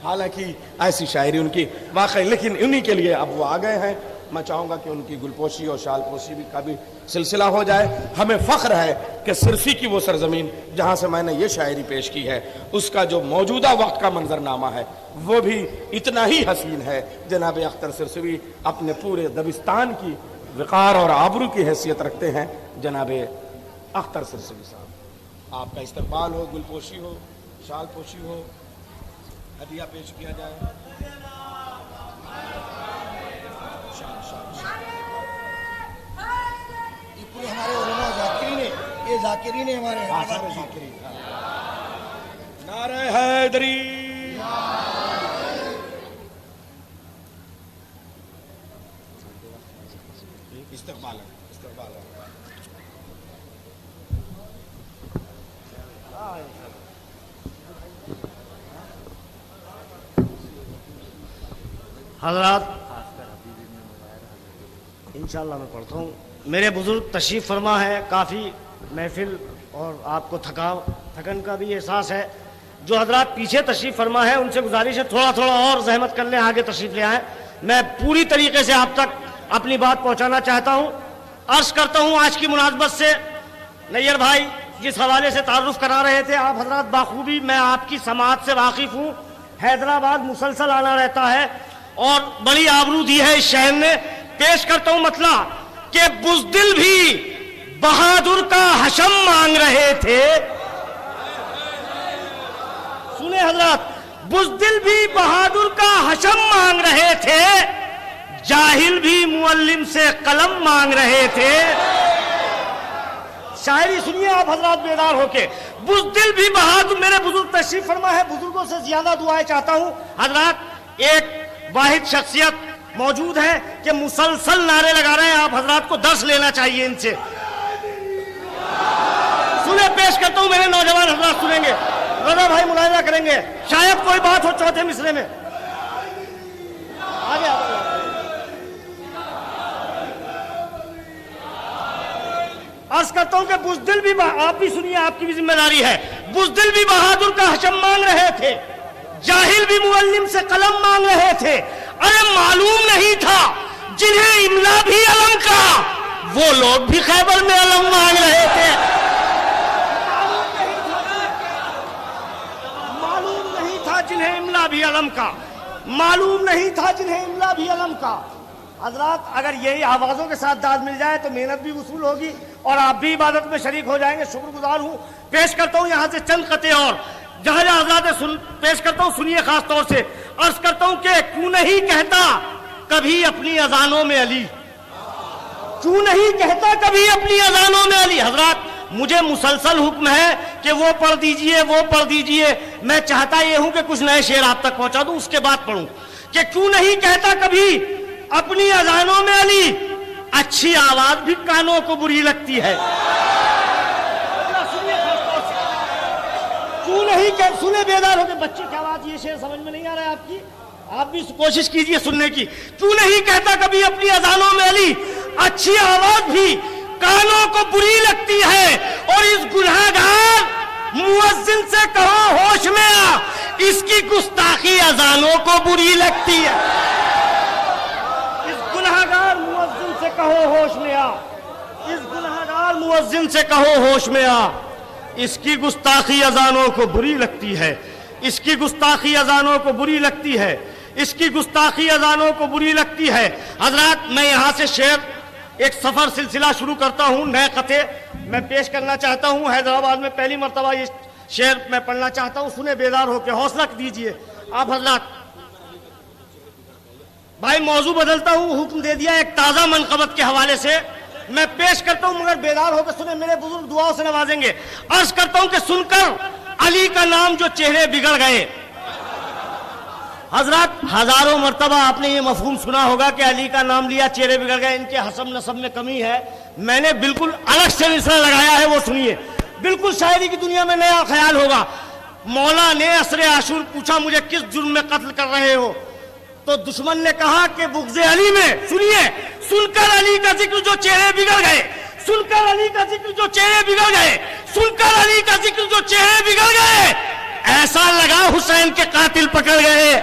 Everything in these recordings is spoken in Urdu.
حالانکہ ایسی شاعری ان کی واقعی، لیکن انہی کے لیے اب وہ آ گئے ہیں. میں چاہوں گا کہ ان کی گلپوشی اور شال پوشی بھی کا بھی سلسلہ ہو جائے. ہمیں فخر ہے کہ صرفی کی وہ سرزمین جہاں سے میں نے یہ شاعری پیش کی ہے، اس کا جو موجودہ وقت کا منظرنامہ ہے وہ بھی اتنا ہی حسین ہے. جناب اختر سرسوی اپنے پورے دبستان کی وقار اور آبرو کی حیثیت رکھتے ہیں. جناب اختر سرسوی صاحب، آپ کا استقبال ہو، گلپوشی ہو، شال پوشی ہو، ہدیہ پیش کیا جائے. یہ پورے ہمارے علماء ذاکرین ہیں، یہ ذاکرین ہیں ہمارے. نعرہ حیدری. استقبال حضرات، انشاءاللہ میں پڑھتا ہوں. میرے بزرگ تشریف فرما ہے، کافی محفل اور آپ کو تھکن کا بھی احساس ہے. جو حضرات پیچھے تشریف فرما ہے ان سے گزارش ہے تھوڑا تھوڑا اور زحمت کر لیں، آگے تشریف لے آئیں. میں پوری طریقے سے آپ تک اپنی بات پہنچانا چاہتا ہوں. عرض کرتا ہوں آج کی مناسبت سے نیر بھائی جس حوالے سے تعارف کرا رہے تھے آپ حضرات بخوبی، میں آپ کی سماعت سے واقف ہوں. حیدرآباد مسلسل آنا رہتا ہے اور بڑی آبرو دی ہے اس شہر نے. پیش کرتا ہوں مطلع کہ بزدل بھی بہادر کا حشم مانگ رہے تھے. سنیں حضرات، بزدل بھی بہادر کا حشم مانگ رہے تھے، جاہل بھی معلم سے قلم مانگ رہے تھے. شاعری سنیے آپ حضرات بیدار ہو کے. بزدل بھی بہادر، میرے بزرگ تشریف فرما ہے، بزرگوں سے زیادہ دعائیں چاہتا ہوں. حضرات ایک واحد شخصیت موجود ہے کہ مسلسل نعرے لگا رہے ہیں، آپ حضرات کو درس لینا چاہیے ان سے. سنیں، پیش کرتا ہوں، میرے نوجوان حضرات سنیں گے، رضا بھائی ملاحظہ کریں گے، شاید کوئی بات ہو چوتھے مصرے میں. آگے عرض کرتا ہوں کہ بزدل بھی آپ بھی سنیے، آپ کی بھی ذمہ داری ہے. بزدل بھی بہادر کا حشم مانگ رہے تھے، جاہل بھی معلم سے قلم مانگ رہے تھے. ارے معلوم نہیں تھا جنہیں املا بھی علم کا، وہ لوگ بھی خیبر میں علم مانگ رہے تھے. معلوم نہیں تھا جنہیں املا بھی علم کا، معلوم نہیں تھا جنہیں املا بھی علم کا. حضرات اگر یہی آوازوں کے ساتھ داد مل جائے تو محنت بھی وصول ہوگی اور آپ بھی عبادت میں شریک ہو جائیں گے. شکر گزار ہوں. پیش کرتا ہوں یہاں سے چند قطعے اور جہاں جہاں حضرات پیش کرتا ہوں، سنیے خاص طور سے. عرض کرتا ہوں کہ کیوں نہیں کہتا کبھی اپنی اذانوں میں علی، کیوں نہیں کہتا کبھی اپنی اذانوں میں علی. حضرات مجھے مسلسل حکم ہے کہ وہ پڑھ دیجئے، وہ پڑھ دیجئے. میں چاہتا یہ ہوں کہ کچھ نئے شعر آپ تک پہنچا دوں، اس کے بعد پڑھوں کہ کیوں نہیں کہتا کبھی اپنی اذانوں میں علی، اچھی آواز بھی کانوں کو بری لگتی ہے. کیوں نہیں کہ سنے بیدار ہو کے بچے کیا بات، یہ شعر سمجھ میں نہیں آ رہا ہے آپ کی، آپ بھی کوشش کیجئے سننے کی. کیوں نہیں کہتا کبھی اپنی اذانوں میں علی، اچھی آواز بھی کانوں کو بری لگتی ہے. اور اس گناہگار مؤذن سے کہو ہوش میں آ، اس کی گستاخی اذانوں کو بری لگتی ہے. اس گناہگار مؤذن سے کہو ہوش میں آ، اس گناہگار مؤذن سے کہو ہوش میں آ، اس کی گستاخی اذانوں کو بری لگتی ہے، اس کی گستاخی اذانوں کو بری لگتی ہے، اس کی گستاخی اذانوں کو بری لگتی ہے. حضرات میں یہاں سے شعر ایک سفر سلسلہ شروع کرتا ہوں. نئے قطعے میں پیش کرنا چاہتا ہوں. حیدرآباد میں پہلی مرتبہ یہ شعر میں پڑھنا چاہتا ہوں. سنے بیدار ہو کے، حوصلہ دیجئے آپ حضرات. بھائی موضوع بدلتا ہوں، حکم دے دیا ایک تازہ منقبت کے حوالے سے میں پیش کرتا ہوں، مگر بیدار ہو کے سنیں، میرے بزرگ دعاؤں سے نوازیں گے. عرض کرتا ہوں کہ سن کر علی کا نام جو چہرے بگڑ گئے. حضرات ہزاروں مرتبہ آپ نے یہ مفہوم سنا ہوگا کہ علی کا نام لیا چہرے بگڑ گئے، ان کے حسب نسب میں کمی ہے. میں نے بالکل الگ سے سلسلہ لگایا ہے، وہ سنیے. بالکل شاعری کی دنیا میں نیا خیال ہوگا. مولا نے عصر عاشور پوچھا مجھے کس جرم میں قتل کر رہے ہو، تو دشمن نے کہا کہ بغض علی میں. سنیے، سن کر علی کا ذکر جو چہرے بگڑ گئے، سن کر علی کا ذکر جو چہرے بگڑ گئے، سن کر علی کا ذکر جو چہرے بگڑ گئے، ایسا لگا حسین کے قاتل پکڑ گئے.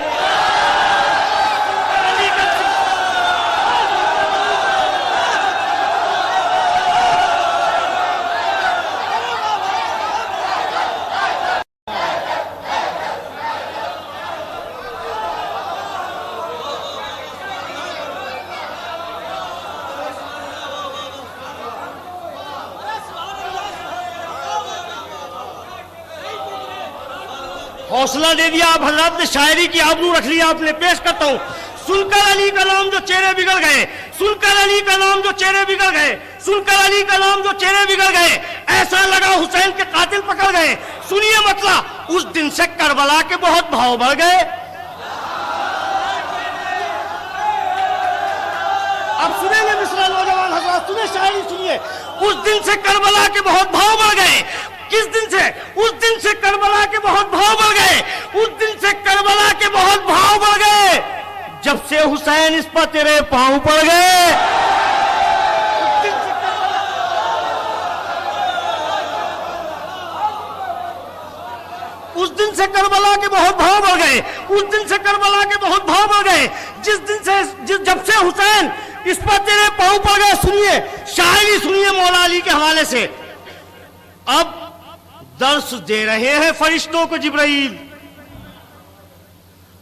حوصلہ دے دیا آپ حضرات نے, شاعری کی آبرو رکھ لیا آپ نے. پیش کرتا ہوں. سن کر علی کا نام جو چہرے بگڑ گئے, سن کر علی کا نام جو چہرے بگڑ گئے, سن کر علی کا نام جو چہرے بگڑ گئے, ایسا لگا حسین کے قاتل پکڑ گئے. سنیے مطلب, اس دن سے کربلا کے بہت بھاؤ بڑھ گئے. اب سنیں گے مصرع نوجوان حضرات, سنیں شاعری سنیے. اس دن سے کربلا کے بہت بھاؤ بڑھ گئے. کس دن سے؟ اس دن سے کربلا کے بہت بھاؤ بڑھ گئے. اس دن سے کربلا کے بہت بھاؤ بڑھ گئے, جب سے حسین اس پر تیرے پاؤں پڑ گئے. اس دن سے کربلا کے بہت بھاؤ بڑھ گئے. اس دن سے کربلا کے بہت بھاؤ بڑھ گئے, جس دن سے جب سے حسین اس پر تیرے پاؤں پڑ گئے. سنیے شاعری سنیے مولا علی کے حوالے سے. اب درس دے رہے ہیں فرشتوں کو جبرائیل.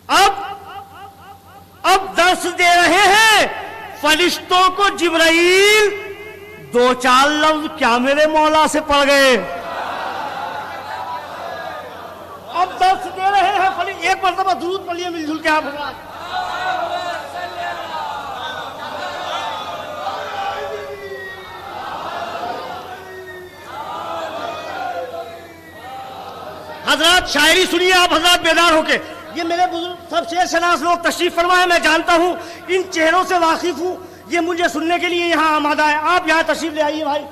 اب درس دے رہے ہیں فرشتوں کو جبرائیل. دو چار لفظ کیا میرے مولا سے پڑ گئے. اب درس دے رہے ہیں فرشتوں. ایک مرتبہ درود پڑھیے مل جل کے آپ حضرات. حضرات شاعری سنیے آپ حضرات بیدار ہو کے. یہ میرے بزرگ سب شعر شناس لوگ تشریف فرمائے, میں جانتا ہوں, ان چہروں سے واقف ہوں, یہ مجھے سننے کے لیے یہاں آمادہ ہے. آپ یہاں تشریف لے آئیے بھائی,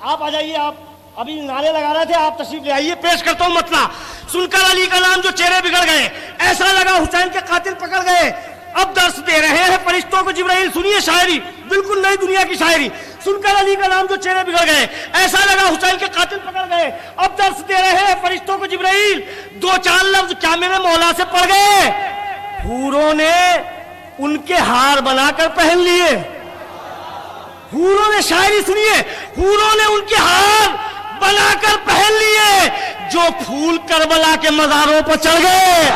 آپ آ جائیے. آپ ابھی نعرے لگا رہے تھے, آپ تشریف لے آئیے. پیش کرتا ہوں مطلع. سن کر علی کا نام جو چہرے بگڑ گئے, ایسا لگا حسین کے قاتل پکڑ گئے. اب درس دے رہے ہیں فرشتوں کو جبرائیل. سنیے شاعری, بالکل نئی دنیا کی شاعری. سن کر علی کا نام جو چہرے بگڑ گئے, ایسا لگا حسین کے قاتل پکڑ گئے. اب درس دے رہے ہیں فرشتوں کو جبرائیل. دو چار لفظ کیا میرے مولا سے پڑ گئے. حوروں نے ان کے ہار بنا کر پہن لیے. حوروں نے, شاعری سنیے, حوروں نے ان کے ہار بنا کر پہن لیے, جو پھول کربلا کے مزاروں پر چڑھ گئے.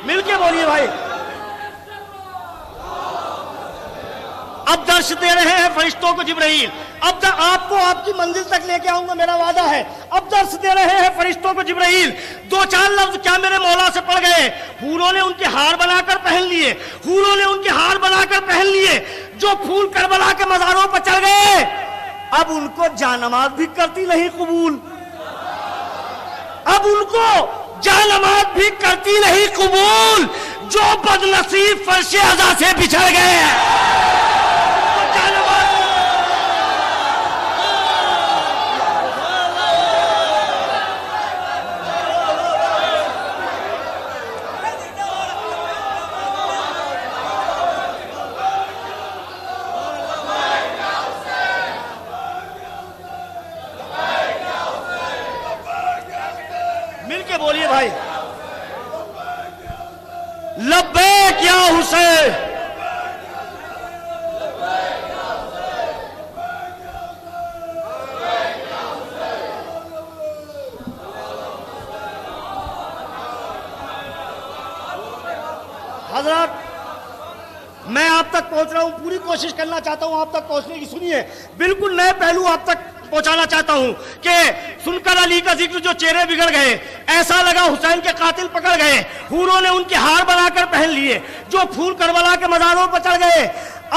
مل کے بولیے بھائی. اب درس دے رہے ہیں فرشتوں کو جبرائیل. اب آپ کو آپ کی منزل تک لے کے آؤں گا, میرا وعدہ ہے. اب درس دے رہے ہیں فرشتوں کو جبرائیل. دو چار لفظ کیا میرے مولا سے پڑ گئے. حوروں نے ان کے ہار بنا کر پہن لیے. حوروں نے ان کے ہار بنا کر پہن لیے, جو پھول کربلا کے مزاروں پر چڑھ گئے. اب ان کو جانماز بھی کرتی نہیں قبول. اب ان کو جانماز بھی کرتی نہیں قبول, جو بد نصیب فرش عزا سے بچھڑ گئے. مل کے بولیے بھائی. لبیک یا حسین. حضرات میں آپ تک پہنچ رہا ہوں, پوری کوشش کرنا چاہتا ہوں آپ تک پہنچنے کی. سنیے, بالکل نئے پہلو آپ تک پہنچانا چاہتا ہوں کہ سن کر علی کا ذکر جو چہرے بگڑ گئے, ایسا لگا حسین کے قاتل پکڑ گئے. حوروں نے ان کے ہار بنا کر پہن لیے, جو پھول کربلا کے مزاروں پر چڑھ گئے.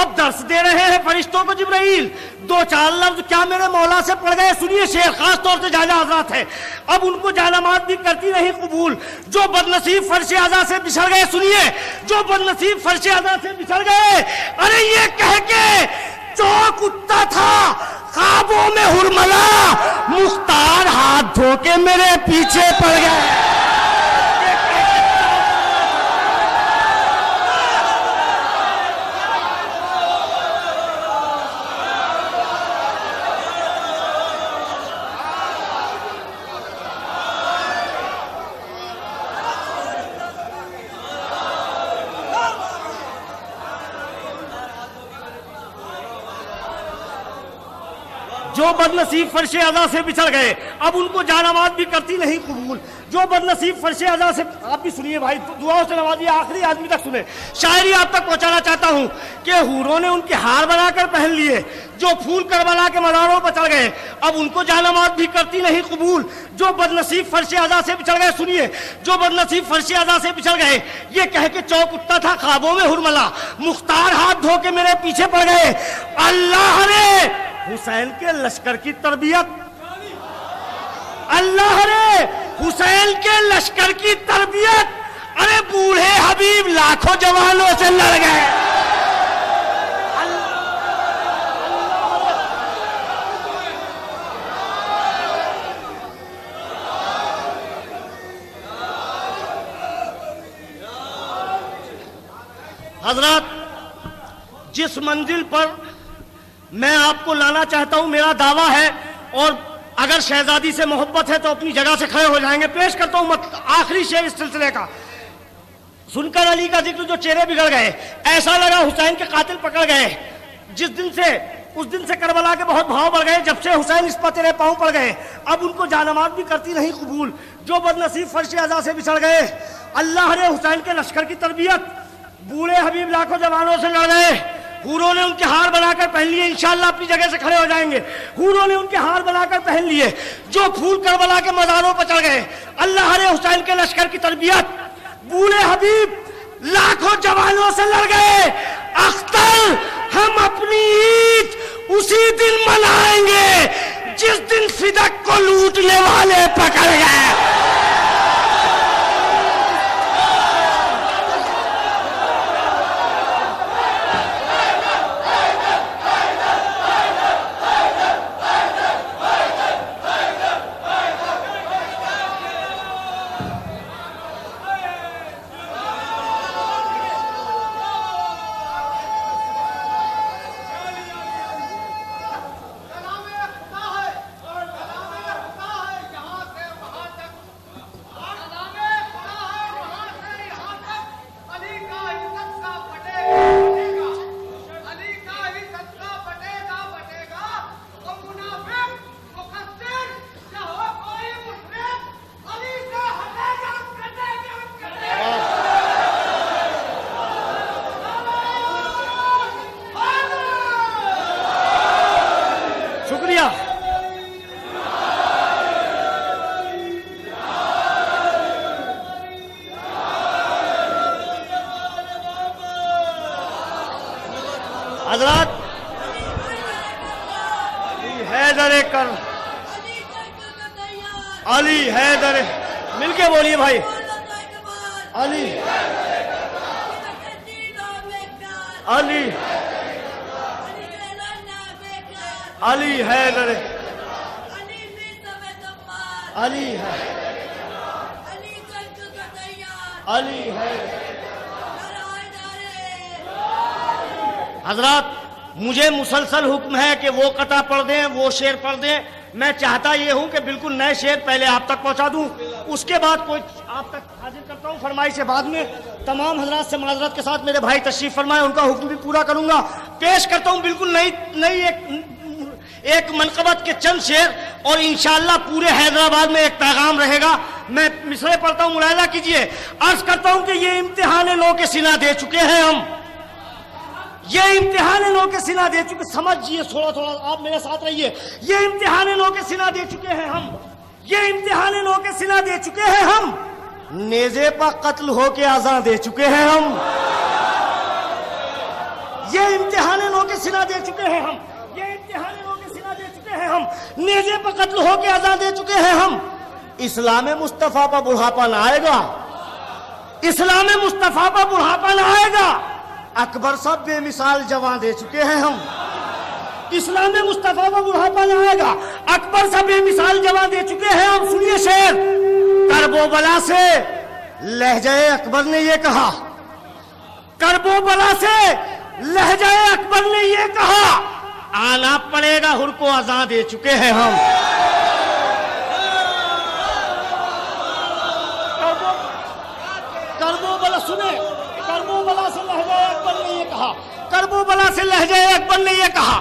اب درس دے رہے ہیں فرشتوں کو جبرائیل. دو چار لفظ کیا میرے مولا سے پڑ گئے. سنیے شعر, خاص طور سے جانا حضرات ہے. اب ان کو جانماز بھی کرتی نہیں قبول, جو بد نصیب فرش عزا سے بچھڑ گئے. سنیے, جو بد نصیب فرش عزا سے بچھڑ گئے. ارے یہ کہہ کے چوک اٹھتا تھا خوابوں میں ہرملا, مختار ہاتھ دھو کے میرے پیچھے پڑ گئے. جو بدنصیب فرش اعضا سے بچھڑ گئے اب ان کو جانماز بھی کرتی نہیں قبول. جو بدنصیب فرش اعضا سے, آپ بھی سنیے بھائی, دعاؤں سے نوازیے, آخری آدمی تک سنیں. شاعری آپ تک پہنچانا چاہتا ہوں کہ حوروں نے ان کے ہار بنا کر پہن لیے, جو پھول کربلا کے مزاروں پر چڑھ گئے اب ان کو جانماز بھی کرتی نہیں قبول. جو بدنصیب فرش اعضا سے بچھڑ گئے, سنیے, جو بدنصیب فرش اعضا سے بچھڑ گئے, یہ کہہ کے چوک اٹھتا تھا خوابوں میں ہرملا, مختار ہاتھ دھو کے میرے پیچھے پڑ گئے. اللہ نے حسین کے لشکر کی تربیت, اللہ نے حسین کے لشکر کی تربیت, ارے بوڑھے حبیب لاکھوں جوانوں سے لڑ گئے. حضرات, جس منزل پر میں آپ کو لانا چاہتا ہوں میرا دعویٰ ہے, اور اگر شہزادی سے محبت ہے تو اپنی جگہ سے کھڑے ہو جائیں گے. پیش کرتا ہوں آخری شعر اس سلسلے کا. سن کر علی کا ذکر جو چہرے بگڑ گئے, ایسا لگا حسین کے قاتل پکڑ گئے. اس دن سے کربلا کے بہت بھاؤ بڑھ گئے, جب سے حسین اس پر تیرے پاؤں پڑ گئے اب ان کو جانماز بھی کرتی نہیں قبول. جو بدنصیب فرش اعضا سے بچھڑ گئے, اللہ نے حسین کے لشکر کی تربیت, بوڑھے حبیب لاکھوں جوانوں سے لڑ گئے. حوروں نے ان کے ہار بنا کر پہن لیے, انشاءاللہ اپنی جگہ سے کھڑے ہو جائیں گے. حوروں نے ان کے ہار بنا کر پہن لیے, جو پھول کربلا کے مزاروں پر چڑھ گئے. اللہ نے حسین کے لشکر کی تربیت, بوڑھے حبیب لاکھوں جوانوں سے لڑ گئے. اختر ہم اپنی عید اسی دن منائیں گے جس دن فدق کو لوٹنے والے پکڑ گئے. حضرات, علی حیدر, مل کے بولیے بھائی. علی علی علی حیدر, علی علی حیدر. حضرات, مجھے مسلسل حکم ہے کہ وہ قطع پڑھ دیں, وہ شعر پڑھ دیں. میں چاہتا یہ ہوں کہ بالکل نئے شعر پہلے آپ تک پہنچا دوں, اس کے بعد کوئی آپ تک حاضر کرتا ہوں فرمائش سے. بعد میں تمام حضرات سے معذرت کے ساتھ میرے بھائی تشریف فرمائے, ان کا حکم بھی پورا کروں گا. پیش کرتا ہوں بالکل نئی ایک منقبت کے چند شعر, اور انشاءاللہ پورے حیدرآباد میں ایک پیغام رہے گا. میں مصرع پڑھتا ہوں, ملاحظہ کیجئے. عرض کرتا ہوں کہ یہ امتحان لو کے سینہ دے چکے ہیں ہم, یہ امتحان لو کے سینہ دے چکے, سمجھئے تھوڑا تھوڑا, آپ میرے ساتھ رہیے. یہ امتحان لو کے سینہ دے چکے ہیں ہم, یہ امتحان لو کے سینہ دے چکے ہیں ہم, نیزے پر قتل ہو کے اذاں دے چکے ہیں ہم. یہ امتحان لو کے سینہ دے چکے ہیں ہم, یہ امتحان لو کے سینہ دے چکے ہیں ہم, نیزے پر قتل ہو کے اذاں دے چکے ہیں ہم. اسلام مصطفیٰ پر بڑھاپا نہ آئے گا, اسلام مصطفیٰ پر بڑھاپا نہ آئے گا. اکبر سب بے مثال جوان دے چکے ہیں ہم, اسلام مصطفیٰ پر بڑھاپا نہ آئے گا. اکبر سب بے مثال جوان دے چکے ہیں ہم. سنیے شعر. کرب و بلا سے لہجہ اکبر نے یہ کہا, کرب و بلا سے لہجہ اکبر نے یہ کہا, آنا پڑے گا ہر کو اذاں دے چکے ہیں ہم. کرب و بلا, سنیں, کرب و بلا سے لہجہ اکبر نے یہ کہا, کرب و بلا سے لہجہ اکبر نے یہ کہا,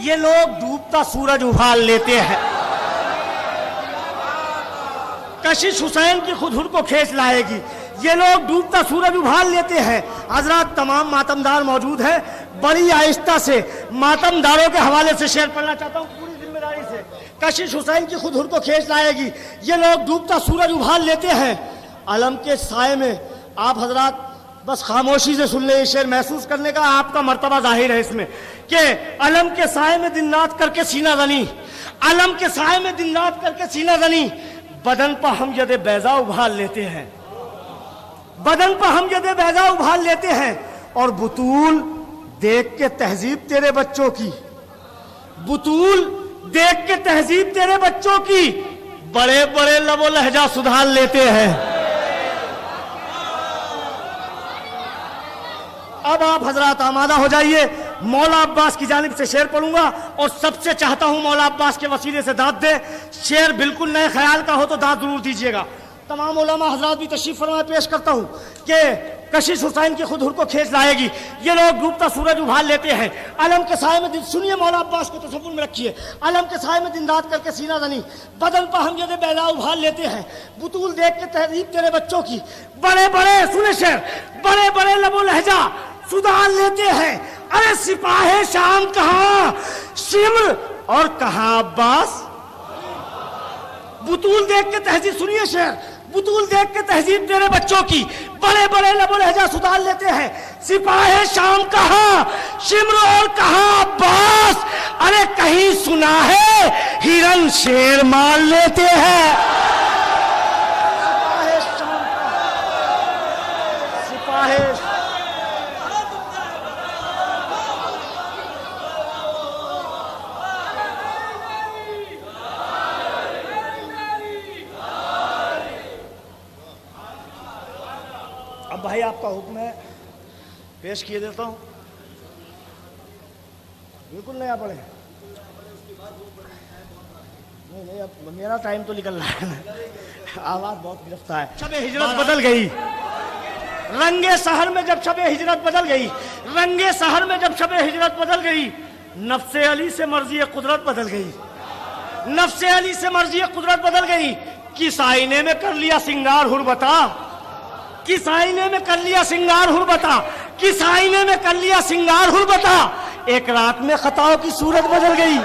یہ لوگ ڈوبتا سورج ابھال لیتے ہیں. کشش حسین کی خود کو کھینچ لائے گی. یہ لوگ ڈوبتا سورج ابھال لیتے ہیں. حضرات تمام ماتمدار موجود ہیں. بڑی آہستہ سے ماتمداروں کے حوالے سے شعر پڑھنا چاہتا ہوں پوری ذمہ داری سے. کشش حسین کی خود کو کھینچ لائے گی. یہ لوگ ڈوبتا سورج ابھال لیتے ہیں. علم کے سائے میں آپ حضرات بس خاموشی سے سن لیں. یہ شعر محسوس کرنے کا آپ کا مرتبہ ظاہر ہے اس میں کہ علم کے سائے میں دن رات کر کے سینہ زنی. علم کے سائے میں دن رات کر کے سینہ زنی. بدن پر ہم ید بیضا ابھال لیتے ہیں. بدن پر ہم ید بیضا ابھال لیتے ہیں. اور بطول دیکھ کے تہذیب تیرے بچوں کی. بطول دیکھ کے تہذیب تیرے بچوں کی. بڑے بڑے لب و لہجہ سدھار لیتے ہیں. اب آپ حضرات آمادہ ہو جائیے. مولا عباس کی جانب سے شعر پڑھوں گا اور سب سے چاہتا ہوں مولا عباس کے وسیلے سے داد دے. شعر بالکل نئے خیال کا ہو تو داد ضرور دیجیے گا. تمام علماء حضرات بھی تشریف فرمائے. پیش کرتا ہوں کہ کشش حسین کی خود کو کھینچ لائے گی. یہ لوگ ڈوبتا سورج ابھال لیتے ہیں. علم کے سائے میں دن سنیے مولا عباس کو تصور میں رکھیے. علم کے سائے میں دن رات کر کے سینہ زنی. بدن پر ہم ید بیضا ابھال لیتے ہیں. بطول دیکھ کے تہذیب تیرے بچوں کی. بڑے بڑے سنے شعر. بڑے بڑے لب و لہجہ سدھار لیتے ہیں. ارے سپاہ شام کہاں شمر اور کہاں عباس. بطول دیکھ کے تہذیب سنیے شعر. بطول دیکھ کے تہذیب تیرے بچوں کی. بڑے بڑے لب و لہجہ سدھار لیتے ہیں. سپاہ شام کہاں شمر اور کہاں عباس. ارے کہیں سنا ہے ہرن شیر مار لیتے ہیں. سپاہ شام سپاہ اب بھائی آپ کا حکم ہے پیش کیے دیتا ہوں. بالکل نیا پڑھیں. نہیں اب میرا ٹائم تو نکل رہا ہے. آواز بہت گرفتہ ہے. شب ہجرت بدل گئی. رنگ سحر میں جب شب ہجرت بدل گئی. رنگ سحر میں جب شب ہجرت بدل گئی. نفس علی سے مرضی قدرت بدل گئی. نفس علی سے مرضی قدرت بدل گئی. کس آئینے میں کر لیا سنگار ہر بتا. کس آئینے میں کر لیا سنگار ہر بتا. کس آئینے میں کر لیا سنگار ہر بتا. ایک رات میں خطاؤں کی صورت بدل گئی.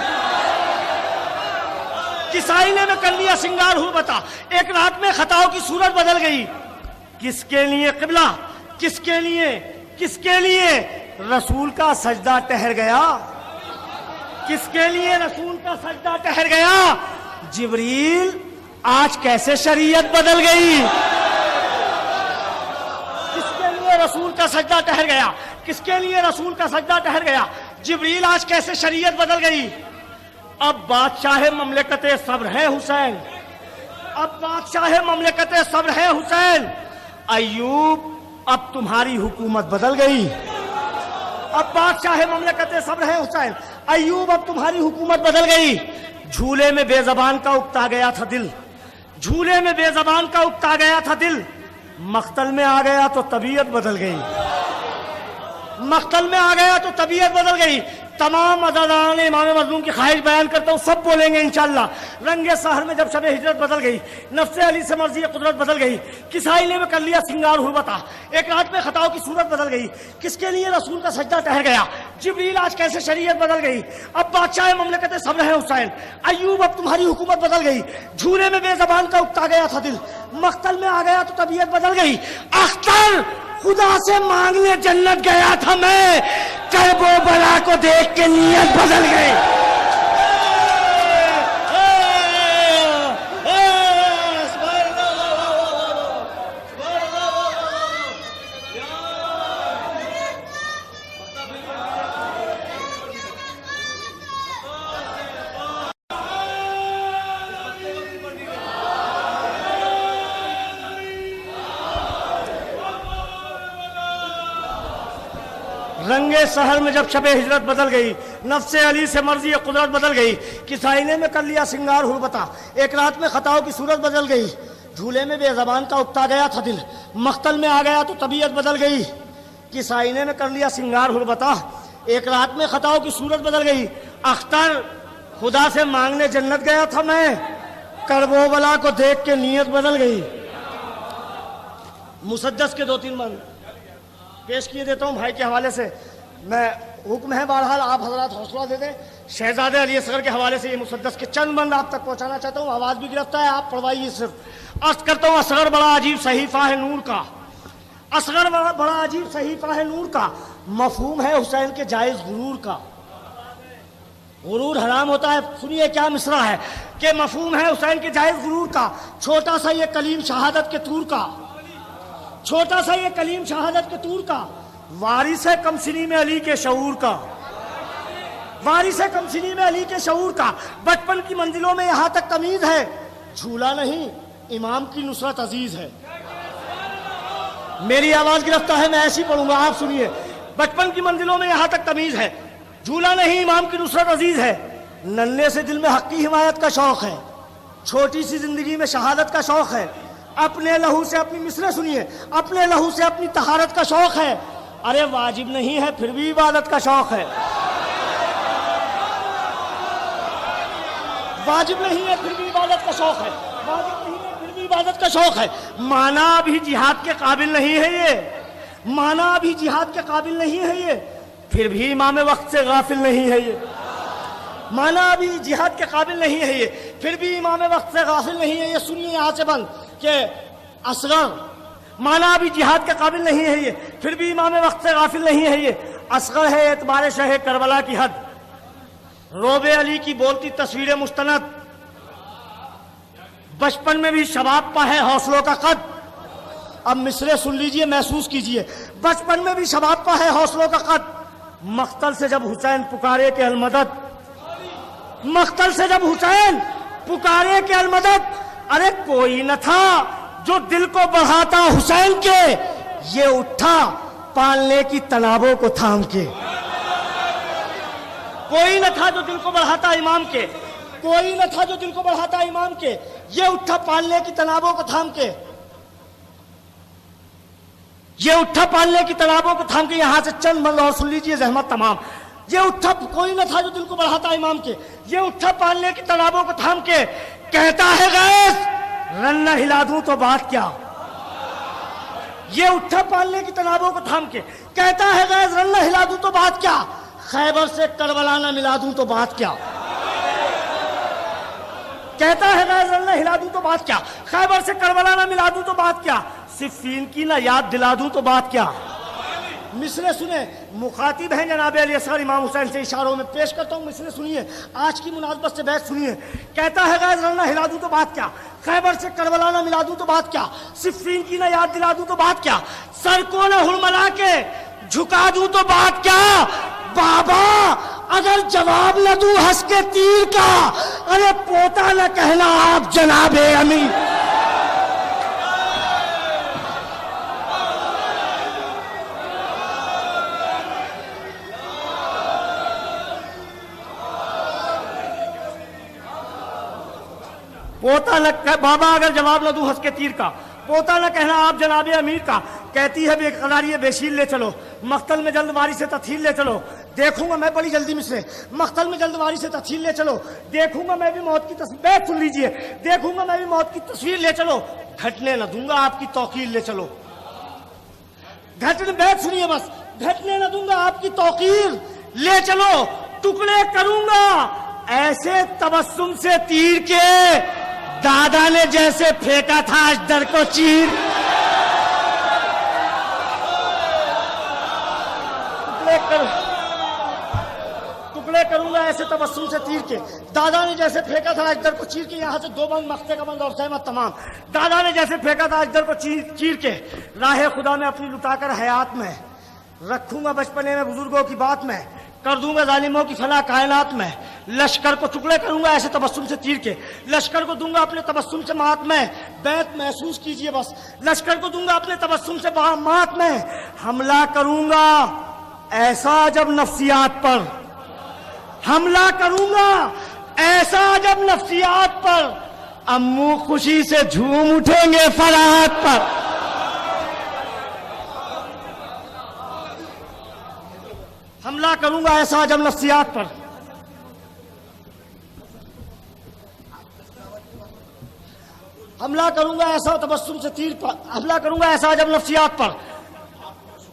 کس آئینے میں کر لیا سنگار ہر بتا. ایک رات میں خطاؤں کی صورت بدل گئی. کس کے لیے قبلہ کس کے لیے کس کے لیے رسول کا سجدہ ٹہر گیا. کس کے لیے رسول کا سجدہ ٹہر گیا. جبریل آج کیسے شریعت بدل گئی. رسول کا سجدہ ٹہر گیا. کس کے لیے رسول کا سجدہ ٹہر گیا. جبریل آج کیسے شریعت بدل گئی. اب بادشاہ مملکت صبر ہے حسین. اب بادشاہ مملکت صبر ہے حسین. ایوب اب تمہاری حکومت بدل گئی. اب بادشاہ مملکت صبر ہے حسین. ایوب اب تمہاری حکومت بدل گئی. جھولے میں بے زبان کا اکتا گیا تھا دل. جھولے میں بے زبان کا اکتا گیا تھا دل. مقتل میں آ گیا تو طبیعت بدل گئی. مقتل میں آ گیا تو طبیعت بدل گئی. تمام عزاداران امام مظلوم کی خواہش بیان کرتا ہوں. سب بولیں گے انشاءاللہ. رنگ سحر میں جب شب ہجرت بدل گئی. نفس علی سے مرضی قدرت بدل گئی. کس آئینے میں کر لیا سنگار حربتا. ایک رات میں خطاؤں کی صورت بدل گئی. کس کے لیے رسول کا سجدہ ٹہر گیا. جبریل آج کیسے شریعت بدل گئی. اب بادشاہ مملکت صبر ہے حسین. ایوب اب تمہاری حکومت بدل گئی. جھولے میں بے زبان کا اکتا گیا تھا دل. مقتل میں آ گیا تو طبیعت بدل گئی. اختر خدا سے مانگنے جنت گیا تھا میں. کرب و بلا کو دیکھ کے نیت بدل گئی. رنگ سحر میں جب شب ہجرت بدل گئی. نفس علی سے مرضی قدرت بدل گئی. کس آئینے میں کر لیا سنگار حربتا. ایک رات میں خطاؤں کی صورت بدل گئی. جھولے میں بے زبان کا اکتا گیا تھا دل. مقتل میں آ گیا تو طبیعت بدل گئی. کس آئینے میں کر لیا سنگار حربتا. ایک رات میں خطاؤں کی صورت بدل گئی. اختر خدا سے مانگنے جنت گیا تھا میں، کربلا کو دیکھ کے نیت بدل گئی۔ مسدس کے 2-3 بند پیش کیے دیتا ہوں بھائی کے حوالے سے، میں حکم ہے بہرحال آپ حضرات حوصلہ دے دیں۔ شہزادے علی اصغر کے حوالے سے یہ مسدس کے چند بند آپ تک پہنچانا چاہتا ہوں، آواز بھی گرفتہ ہے، آپ پڑھوائیے صرف۔ عرض کرتا ہوں اصغر بڑا عجیب صحیفہ ہے نور کا، اصغر بڑا عجیب صحیفہ ہے نور کا، مفہوم ہے حسین کے جائز غرور کا۔ غرور حرام ہوتا ہے، سنیے کیا مصرع ہے کہ مفہوم ہے حسین کے جائز غرور کا، چھوٹا سا یہ کلیم شہادت کے طور کا، چھوٹا سا یہ کلیم شہادت کے طور کا، وارث ہے کم سنی میں علی کے شعور کا، وارث ہے کم سنی میں علی کے شعور کا، بچپن کی منزلوں میں یہاں تک تمیز ہے، جھولا نہیں امام کی نصرت عزیز ہے۔ میری آواز گرفتہ ہے، میں ایسی پڑھوں گا، آپ سنیے۔ بچپن کی منزلوں میں یہاں تک تمیز ہے، جھولا نہیں امام کی نصرت عزیز ہے، ننھے سے دل میں حق کی حمایت کا شوق ہے، چھوٹی سی زندگی میں شہادت کا شوق ہے، اپنے لہو سے اپنی مصرع سنیے، اپنے لہو سے اپنی طہارت کا شوق ہے، ارے واجب نہیں ہے پھر بھی عبادت کا شوق ہے، واجب نہیں ہے پھر بھی عبادت کا شوق ہے، واجب نہیں ہے پھر بھی عبادت کا شوق ہے، مانا ابھی جہاد کے قابل نہیں ہے یہ، مانا ابھی جہاد کے قابل نہیں ہے یہ، پھر بھی امام وقت سے غافل نہیں ہے یہ، مانا ابھی جہاد کے قابل نہیں ہے یہ، پھر بھی امام وقت سے غافل نہیں ہے یہ۔ سنیے یہاں سے بند کہ اصغر مانا ابھی جہاد کے قابل نہیں ہے یہ، پھر بھی امام وقت سے غافل نہیں ہے یہ، اصغر ہے اعتبار شہ کربلا کی حد، روب علی کی بولتی تصویر مستند، بچپن میں بھی شباب پا ہے حوصلوں کا قد۔ اب مصرع سن لیجئے، محسوس کیجئے، بچپن میں بھی شباب پا ہے حوصلوں کا قد، مقتل سے جب حسین پکارے کہ المدد، مقتل سے جب حسین پکارے کہ المدد، ارے کوئی نہ تھا جو دل کو بڑھاتا حسین کے، یہ اٹھا پالنے کی تنابوں کو تھام کے، کوئی نہ تھا جو دل کو بڑھاتا امام کے، کوئی نہ تھا جو دل کو بڑھاتا امام کے، یہ اٹھا پالنے کی تنابوں کو تھام کے، یہ اٹھا پالنے کی تنابوں کو تھام کے۔ یہاں سے چند بند اور سن لیجئے زحمت تمام، یہ اٹھا کوئی نہ تھا جو دل کو بڑھاتا امام کے، یہ اٹھا پالنے کی تنابوں کو تھام کے، کہتا ہے غیث رن نہ ہلا دوں تو بات کیا، یہ اٹھا پالنے کی تنابوں کو تھام کے، کہتا ہے غیث رن نہ ہلا دوں تو بات کیا، خیبر سے کربلا نہ ملا دوں تو بات کیا، کہتا ہے غیث رن نہ ہلا دوں تو بات کیا، خیبر سے کربلا نہ ملا دوں تو بات کیا، صفین کی نہ یاد دلا دوں تو بات کیا۔ مصرع سنیں، مخاطب ہیں جناب علی اصغر امام حسین سے، اشاروں میں پیش کرتا ہوں، مصرع سنیے، آج کی مناسبت سے بیت سنیے۔ کہتا ہے غیظ رن نہ ہلا دوں تو بات کیا، خیبر سے کربلا نہ ملا دوں تو بات کیا، صفین کی نہ یاد دلا دوں تو بات کیا، سر کو نہ ہڑملا کے جھکا دوں تو بات کیا، بابا اگر جواب نہ دوں ہنس کے تیر کا، ارے پوتا نہ کہنا آپ جناب امیر۔ پوتا نہ بابا اگر جواب نہ دوں ہنس کے تیر کا، پوتا نہ کہنا آپ جناب امیر کا، کہتی ہے بے قراری بے شیل لے چلو، مقتل میں جلد باری سے تطہیر لے چلو، دیکھوں گا میں بڑی جلدی مصرع، مقتل میں جلد باری سے تطہیر لے چلو، دیکھوں گا میں بھی موت کی تصویر، بیت سن لیجئے، دیکھوں گا میں بھی موت کی تصویر لے چلو، گھٹنے نہ دوں گا آپ کی توقیر لے چلو، بیت سنیے بس، گھٹنے نہ دوں گا آپ کی توقیر لے چلو، ٹکڑے کروں گا ایسے تبسم سے تیر کے، دادا نے جیسے پھینکا تھا اجدر کو چیر، ٹکڑے کروں گا ایسے تبسم سے تیر کے، دادا نے جیسے پھینکا تھا اجدر کو چیر کے۔ یہاں سے 2 بند مقطع کا بند اور سہمت تمام۔ دادا نے جیسے پھینکا تھا اجدر کو چیر کے، راہ خدا میں اپنی لٹا کر حیات میں، رکھوں گا بچپنے میں بزرگوں کی بات میں، کر دوں گا ظالموں کی فنا کائنات میں، لشکر کو ٹکڑے کروں گا ایسے تبسم سے تیر کے، لشکر کو دوں گا اپنے تبسم سے مات میں، بیت محسوس کیجئے بس، لشکر کو دوں گا اپنے تبسم سے مات میں، حملہ کروں گا ایسا جب نفسیات پر، حملہ کروں گا ایسا جب نفسیات پر، امو خوشی سے جھوم اٹھیں گے فرات پر۔ حملہ کروں گا ایسا جب نفسیات پر، حملہ کروں گا ایسا تبسم سے تیر پر، حملہ کروں گا ایسا جب نفسیات پر،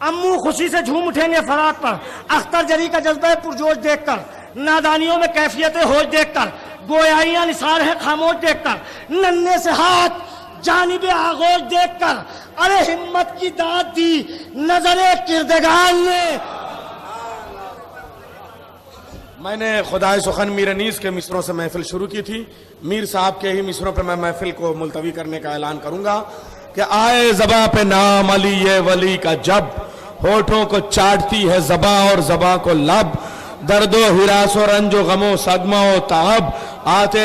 امو خوشی سے جھوم اٹھیں گے فرات پر، اختر جری کا جذبہ پرجوش دیکھ کر، نادانیوں میں کیفیت ہوش دیکھ کر، گویائیاں نثار ہے خاموش دیکھ کر، ننھے سے ہاتھ جانب آغوش دیکھ کر، ارے ہمت کی داد دی نظر کردگان نے۔ میں نے خدائے سخن میر انیس کے مصروں سے محفل شروع کی تھی، میر صاحب کے ہی مصروں پہ میں محفل کو ملتوی کرنے کا اعلان کروں گا کہ آئے زباں پہ نام علی ولی کا جب، ہونٹوں کو چاٹتی ہے زباں اور زباں کو لب، درد و ہراس و رنج و غم و صدمہ و تعب آتے